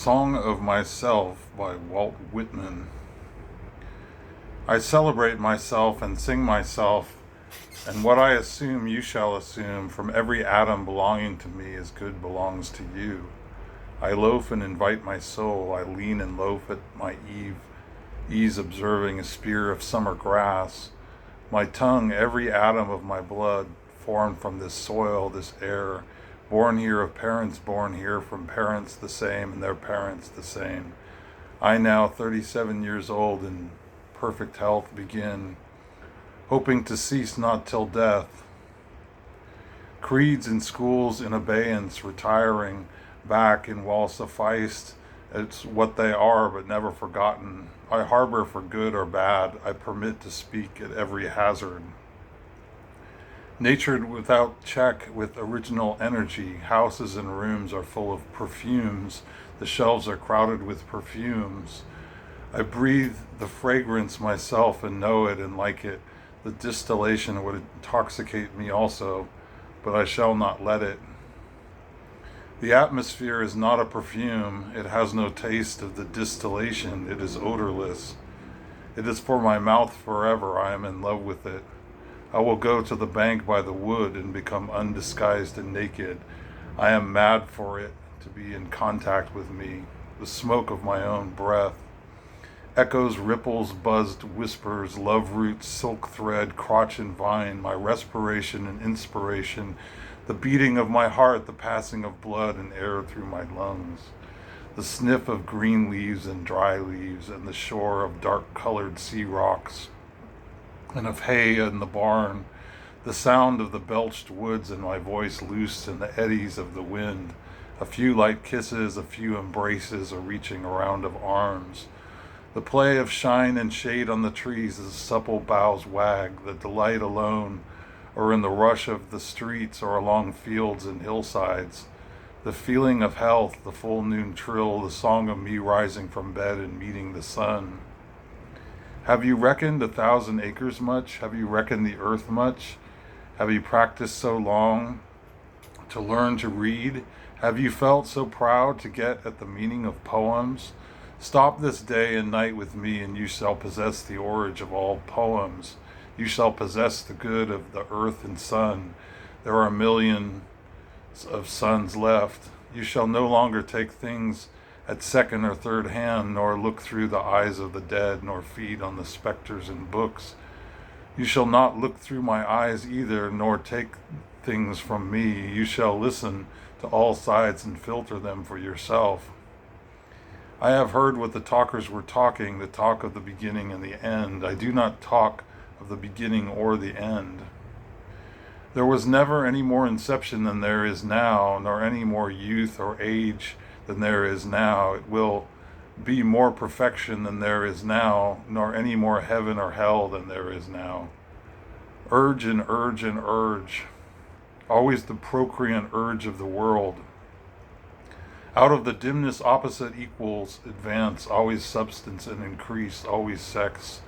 Song of Myself by Walt Whitman. I celebrate myself and sing myself, and what I assume you shall assume from every atom belonging to me as good belongs to you. I loaf and invite my soul, I lean and loaf at my ease observing a spear of summer grass. My tongue, every atom of my blood, formed from this soil, this air, born here of parents born here from parents the same and their parents the same. I now 37 years old in perfect health begin, hoping to cease not till death. Creeds and schools in abeyance, retiring back in while sufficed it's what they are but never forgotten. I harbor for good or bad, I permit to speak at every hazard. Natured without check with original energy, houses and rooms are full of perfumes, the shelves are crowded with perfumes. I breathe the fragrance myself and know it and like it. The distillation would intoxicate me also, but I shall not let it. The atmosphere is not a perfume, it has no taste of the distillation, it is odorless. It is for my mouth forever, I am in love with it. I will go to the bank by the wood and become undisguised and naked. I am mad for it to be in contact with me, the smoke of my own breath. Echoes, ripples, buzzed whispers, love roots, silk thread, crotch and vine, my respiration and inspiration, the beating of my heart, the passing of blood and air through my lungs, the sniff of green leaves and dry leaves, and the shore of dark-colored sea rocks, and of hay in the barn, the sound of the belched woods and my voice loose in the eddies of the wind, a few light kisses, a few embraces, a reaching around of arms, the play of shine and shade on the trees as supple boughs wag, the delight alone, or in the rush of the streets or along fields and hillsides, the feeling of health, the full noon trill, the song of me rising from bed and meeting the sun. Have you reckoned 1,000 acres much? Have you reckoned the earth much? Have you practiced so long to learn to read? Have you felt so proud to get at the meaning of poems? Stop this day and night with me, and you shall possess the origin of all poems. You shall possess the good of the earth and sun. There are millions of suns left. You shall no longer take things at second or third hand, nor look through the eyes of the dead, nor feed on the specters in books. You shall not look through my eyes either, nor take things from me. You shall listen to all sides and filter them for yourself. I have heard what the talkers were talking, the talk of the beginning and the end. I do not talk of the beginning or the end. There was never any more inception than there is now, nor any more youth or age than there is now. It will be more perfection than there is now, nor any more heaven or hell than there is now. Urge and urge and urge, always the procreant urge of the world. Out of the dimness opposite equals advance, always substance and increase, always sex,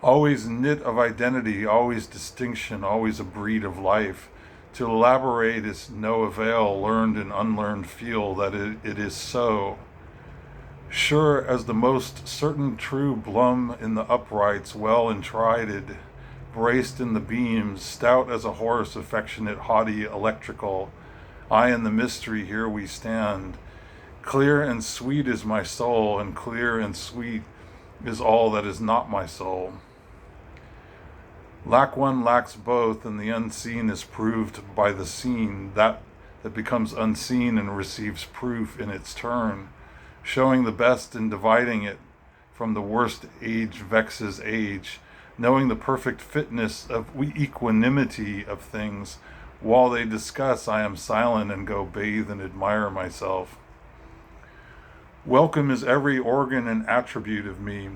always knit of identity, always distinction, always a breed of life. To elaborate is no avail, learned and unlearned feel that it is so. Sure as the most certain true blum in the uprights, well entrided, braced in the beams, stout as a horse, affectionate, haughty, electrical, I and the mystery, here we stand. Clear and sweet is my soul, and clear and sweet is all that is not my soul. Lack one lacks both, and the unseen is proved by the seen, that becomes unseen and receives proof in its turn, showing the best and dividing it from the worst. Age vexes age, knowing the perfect fitness of equanimity of things. While they discuss, I am silent and go bathe and admire myself. Welcome is every organ and attribute of me,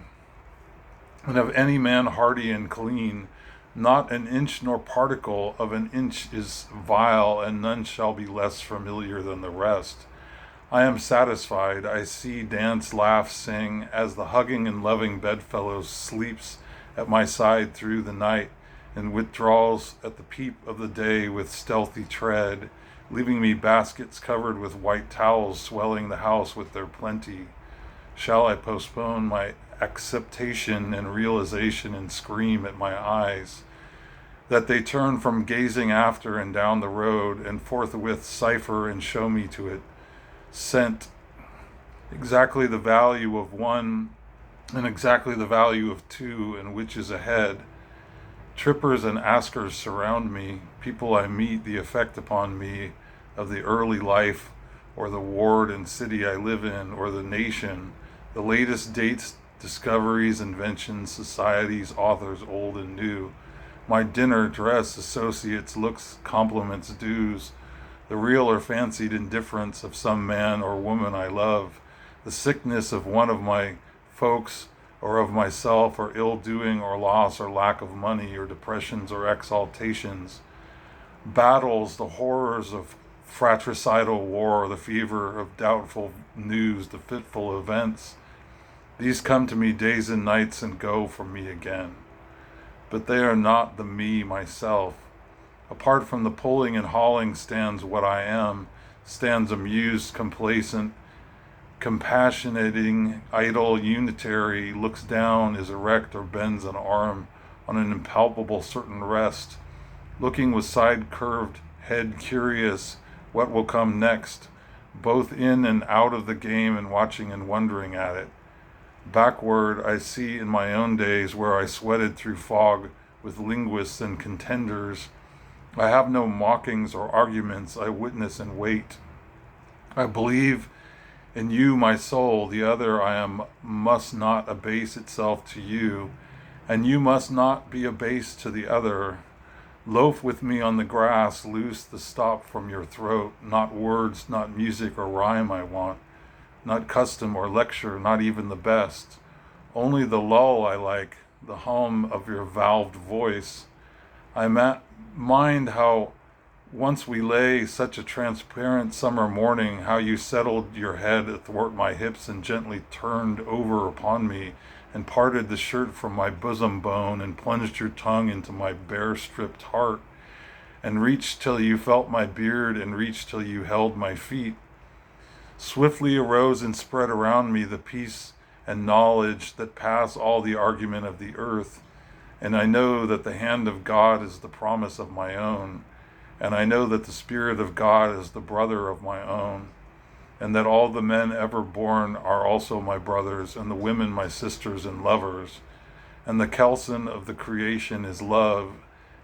and of any man hearty and clean. Not an inch nor particle of an inch is vile, and none shall be less familiar than the rest. I am satisfied. I see, dance, laugh, sing, as the hugging and loving bedfellow sleeps at my side through the night, and withdraws at the peep of the day with stealthy tread. leaving me baskets covered with white towels swelling the house with their plenty? Shall I postpone my acceptation and realization and scream at my eyes, that they turn from gazing after and down the road and forthwith cipher and show me to it, sent exactly the value of one and exactly the value of two, and which is ahead? Trippers and askers surround me, people I meet, the effect upon me of the early life, or the ward and city I live in, or the nation, the latest dates, discoveries, inventions, societies, authors old and new, my dinner, dress, associates, looks, compliments, dues, the real or fancied indifference of some man or woman I love, the sickness of one of my folks, or of myself, or ill-doing, or loss, or lack of money, or depressions, or exaltations, battles, the horrors of fratricidal war, the fever of doubtful news, the fitful events. These come to me days and nights and go from me again. But they are not the me myself. Apart from the pulling and hauling stands what I am, stands amused, complacent, compassionating, idle, unitary, looks down, is erect, or bends an arm on an impalpable certain rest, looking with side-curved head curious what will come next, both in and out of the game, and watching and wondering at it. Backward, I see in my own days where I sweated through fog with linguists and contenders. I have no mockings or arguments, I witness and wait. I believe in you, my soul, the other I am must not abase itself to you, and you must not be abased to the other. Loaf with me on the grass, loose the stop from your throat, not words, not music or rhyme I want, not custom or lecture, not even the best. Only the lull I like, the hum of your valved voice. I mind how once we lay such a transparent summer morning, how you settled your head athwart my hips and gently turned over upon me and parted the shirt from my bosom bone and plunged your tongue into my bare stripped heart and reached till you felt my beard and reached till you held my feet. Swiftly arose and spread around me the peace and knowledge that pass all the argument of the earth, and I know that the hand of God is the promise of my own, and I know that the Spirit of God is the brother of my own, and that all the men ever born are also my brothers, and the women my sisters and lovers, and the kelson of the creation is love,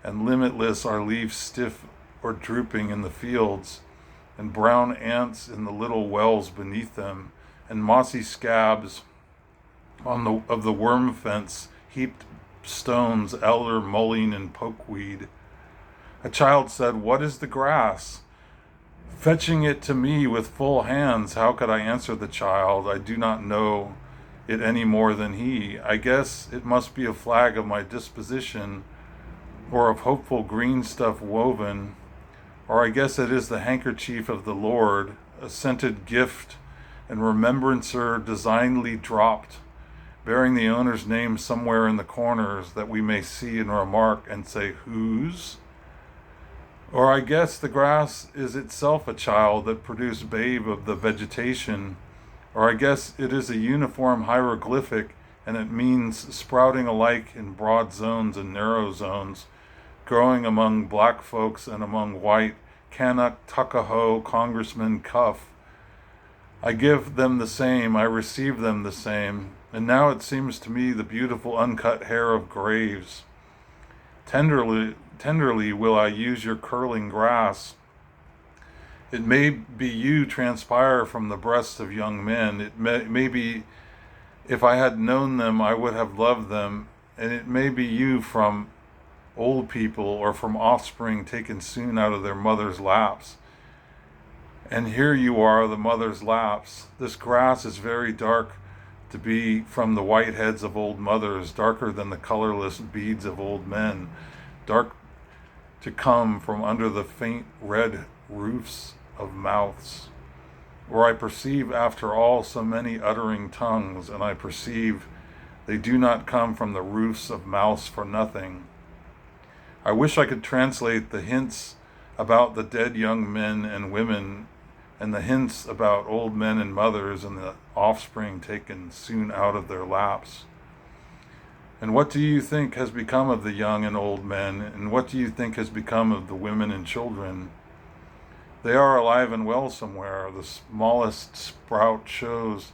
and limitless are leaves stiff or drooping in the fields, and brown ants in the little wells beneath them, and mossy scabs of the worm fence, heaped stones, elder, mullein, and pokeweed. A child said, "What is the grass?" Fetching it to me with full hands, how could I answer the child? I do not know it any more than he. I guess it must be a flag of my disposition, or of hopeful green stuff woven, or I guess it is the handkerchief of the Lord, a scented gift and remembrancer designedly dropped, bearing the owner's name somewhere in the corners that we may see and remark and say, "Whose?" Or I guess the grass is itself a child that produced babe of the vegetation, or I guess it is a uniform hieroglyphic and it means sprouting alike in broad zones and narrow zones, growing among black folks and among white, Canuck, Tuckahoe, Congressman, Cuff. I give them the same, I receive them the same, and now it seems to me the beautiful uncut hair of graves. Tenderly will I use your curling grass. It may be you transpire from the breasts of young men. It may be, if I had known them, I would have loved them. And it may be you from old people or from offspring taken soon out of their mother's laps. And here you are, the mother's laps. This grass is very dark to be from the white heads of old mothers, darker than the colorless beads of old men, dark to come from under the faint red roofs of mouths, where I perceive after all so many uttering tongues, and I perceive they do not come from the roofs of mouths for nothing. I wish I could translate the hints about the dead young men and women, and the hints about old men and mothers and the offspring taken soon out of their laps. And what do you think has become of the young and old men, and what do you think has become of the women and children? They are alive and well somewhere. The smallest sprout shows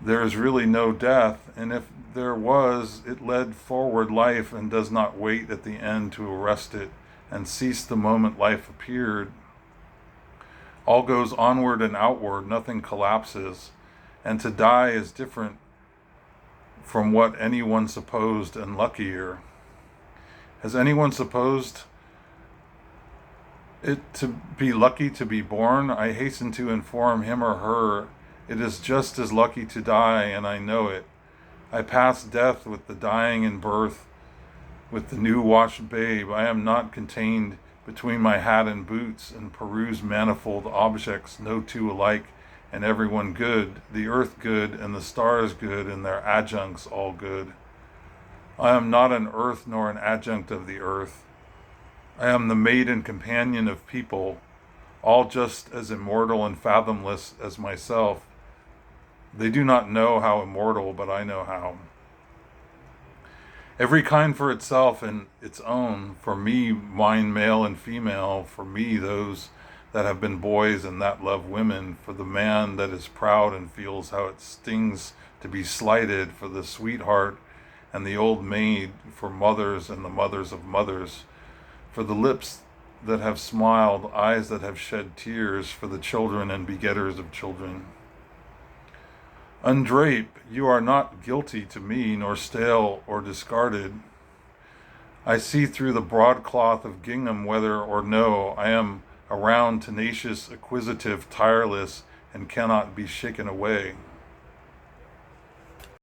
there is really no death, and if there was, it led forward life and does not wait at the end to arrest it and cease the moment life appeared. All goes onward and outward, nothing collapses, and to die is different from what anyone supposed and luckier. Has anyone supposed it to be lucky to be born? I hasten to inform him or her it is just as lucky to die, and I know it. I pass death with the dying and birth, with the new washed babe. I am not contained between my hat and boots, and peruse manifold objects, no two alike, and everyone good, the earth good, and the stars good, and their adjuncts all good. I am not an earth nor an adjunct of the earth. I am the mate and companion of people, all just as immortal and fathomless as myself. They do not know how immortal, but I know how. Every kind for itself and its own, for me, mine male and female, for me, those that have been boys and that love women, for the man that is proud and feels how it stings to be slighted, for the sweetheart and the old maid, for mothers and the mothers of mothers, for the lips that have smiled, eyes that have shed tears, for the children and begetters of children. Undrape, you are not guilty to me, nor stale or discarded. I see through the broadcloth of gingham whether or no I am around, tenacious, acquisitive, tireless, and cannot be shaken away.